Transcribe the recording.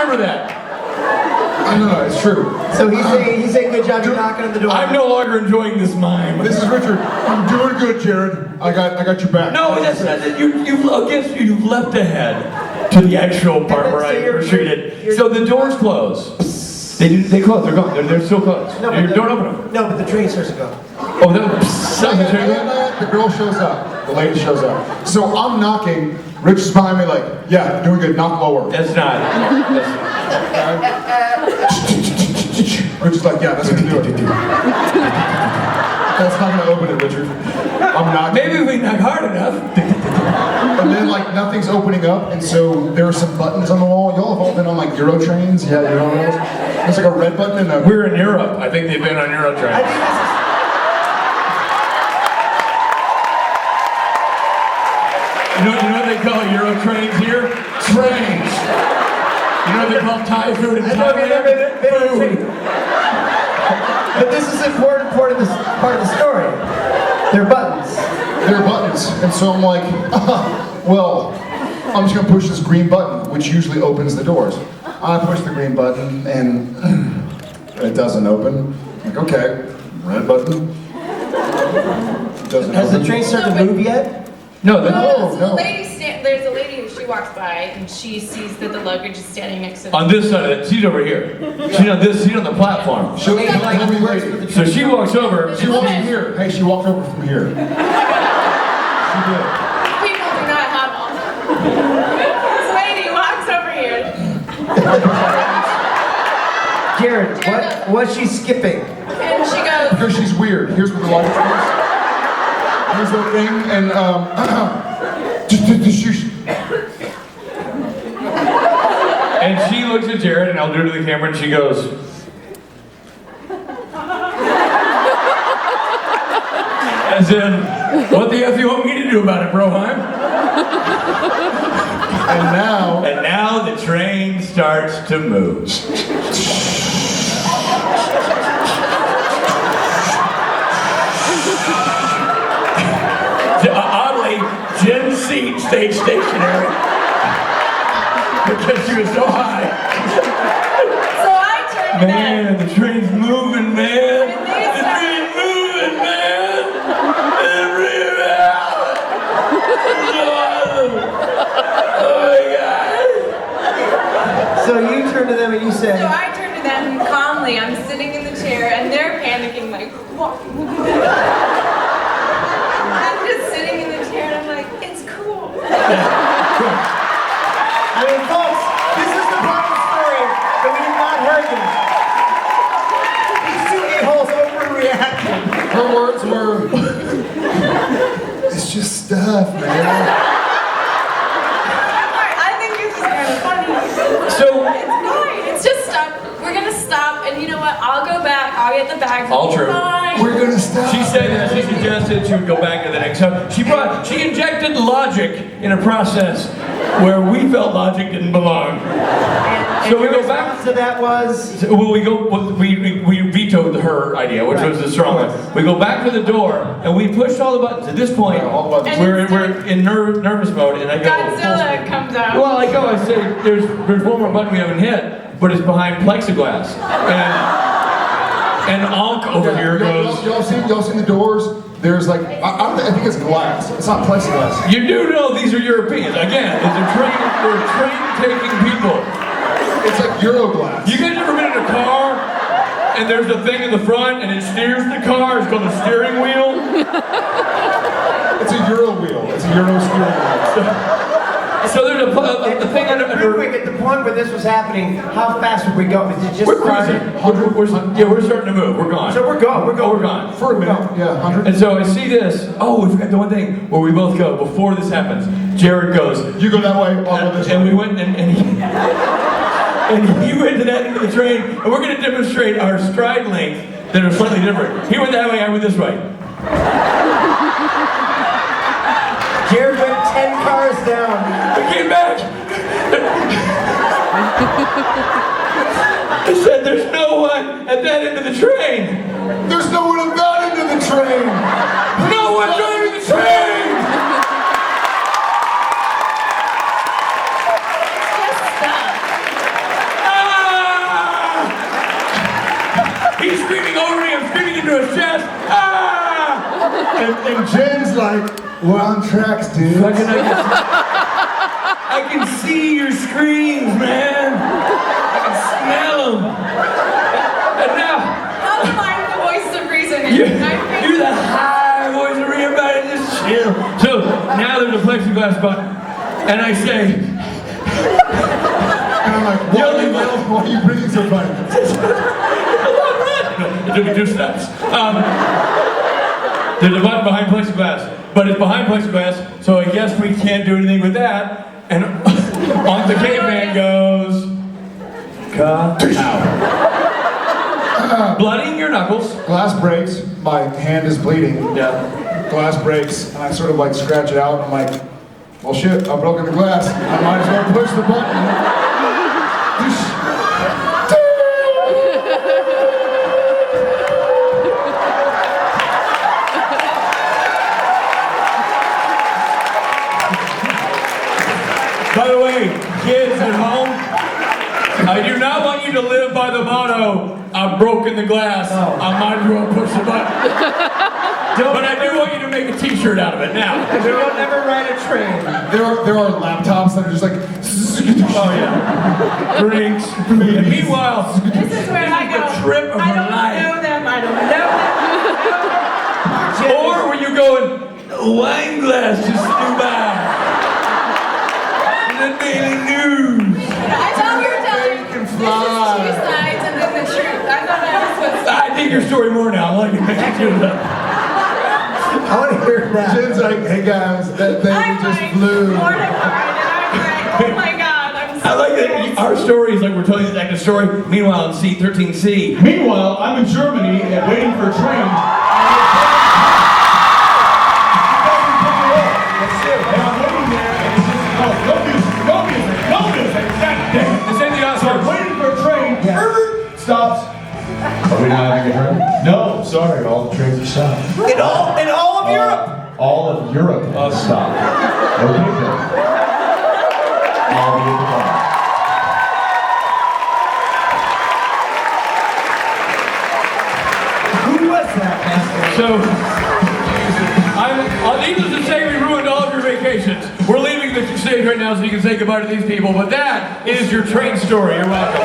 remember that. No, it's true. So he's saying good job, you're knocking on the door. I'm no longer enjoying this mime. This is Richard. I'm doing good, Jared. I got your back. No, that's not it. You've leapt ahead to the actual part where I retreated. So the doors close. They close. They're gone. They're still closed. No, Don't open them. No, but the train starts to go. Oh, The girl shows up. The lady shows up. So I'm knocking. Rich is behind me like, yeah, doing good. Knock lower. That's not. Rich is like, yeah, that's gonna do it. That's not gonna open it, Richard. I'm knocking. Maybe we knock hard enough. And then like nothing's opening up, and so there are some buttons on the wall. Y'all have all been on like Euro trains? Yeah, Euro rails. There's like a red button and a... We're in Europe. I think they've been on Euro trains. I think this is... You know what they call Euro trains here? Trains. You know what they call Thai food in Thailand? Food. But this is an important part of the story. They're buttons. They're buttons, and so I'm like, well, I'm just gonna push this green button, which usually opens the doors. I push the green button, and it doesn't open. I'm like, okay, red button. Doesn't Has open. the train started to move yet? No, So there's a lady who she walks by and she sees that the luggage is standing next to the on this side of it, she's over here. She's on this seat on the platform. She'll be late. So she walks over. She walks from here. Hey, she walked over from here. She did. people do not have all. This lady walks over here. Jared, what's she skipping? And she goes, Because she's weird. Here's what the light is. Here's the thing, and And she looks at Jared, and I'll do it to the camera, and she goes, as in, what the F you want me to do about it, Broheim? and now the train starts to move. Oddly, Jen's seat stayed stationary because she was so high. so I turned to them. Man, the train's moving, man. The train's moving, man. It's really out. Oh my God. So you turn to them and you say... So I turned to them calmly. I'm sitting in the chair and they're panicking like, what? I'm just sitting in the chair and I'm like, it's cool. I mean, folks, this is the part of the story that we have not heard yet. These two a-holes overreacted. her words were, it's just stuff, man. I think this is kind of funny. So- it's fine. It's just stop. We're gonna stop, and you know what? I'll go back. I'll get the bags. All true. Fine. We're gonna stop. She said that she suggested she would go back to the next time. She injected logic in a process where we felt logic didn't belong. And So we your go back- response to that was... Well, we vetoed her idea, which was the strong one. We go back to the door and we pushed all the buttons. At this point, Yeah, all the buttons. we're in nervous mode, and I go. Godzilla comes out. Well, I go. I say, there's one more button we haven't hit, but it's behind plexiglass. And Alk over here goes. Y'all seen the doors? There's like, I think it's glass. It's not plexiglass. You do know these are Europeans. Again, they're train-taking people. It's like Euroglass. You guys ever been in a car and there's a thing in the front and it steers the car? It's called a steering wheel. It's a Euro wheel. It's a Euro steering wheel. So there's a thing under. Real quick, at the point where this was happening, how fast were we going? Was it just We're cruising. We're starting to move. We're gone. So we're going. We're gone. For a minute, yeah, 100. And so I see this. Oh, we forgot the one thing where we both go before this happens. Jared goes. You go that way, I'll go this way. And we went and he. And he went to that end of the train, and we're going to demonstrate our stride length that are slightly different. He went that way, I went this way. Jared went 10 cars down. I came back. I said, there's no one at that end of the train. There's no one at that end of the train. No one driving the train. Just stop. his chest. Ah! And Jen's like, we're on tracks, dude. Fucking I can see your screams, man. I can smell them. And now, How am I the voice of reason? you're the high voice of reason, everybody just chill. So now there's a plexiglass button, and I say, And I'm like, why are you breathing so funny? it took me 2 steps. There's a button behind plexiglass, but it's behind plexiglass, so I guess we can't do anything with that. And on the caveman goes, cut out. Blooding your knuckles. Glass breaks, my hand is bleeding. Yeah. Glass breaks, and I sort of like scratch it out. I'm like, well shit, I've broken the glass. I might as well push the button. By the way, kids at home, I do not want you to live by the motto, I've broken the glass, I might as well push the button. But I do want you to make a t-shirt out of it now. Don't ever ride a train. There are laptops that are just like, Oh yeah. Drinks. And meanwhile, This is where I go. trip of I her don't life. know them. I don't know them. Or when you're going, wine glass just flew by. The Daily News. I thought you were telling Can this is fly. 2 sides and then the truth. I thought that was what's I dig your story more now. I like it. Thank you. I want to hear that. Jen's like, hey guys, that thing I'm just like flew. mortified and I'm like, oh my god, I'm so I like that pissed. our story is like we're telling you that story. Meanwhile, in seat 13C. Meanwhile, I'm in Germany and waiting for a train. And I'm waiting there, and it's just, oh, no music, no music, no music. God damn it. This ain't the So I'm Oscars. waiting for a train. Stops. Are we not having a train? No, sorry, all the trains are stopped. In all of Europe. All of Europe is stopped. Okay, then. I'll be at the bar. Who was that, Pastor? So, needless to say, we ruined all of your vacations. We're leaving the stage right now so you can say goodbye to these people, but that is your train story. You're welcome.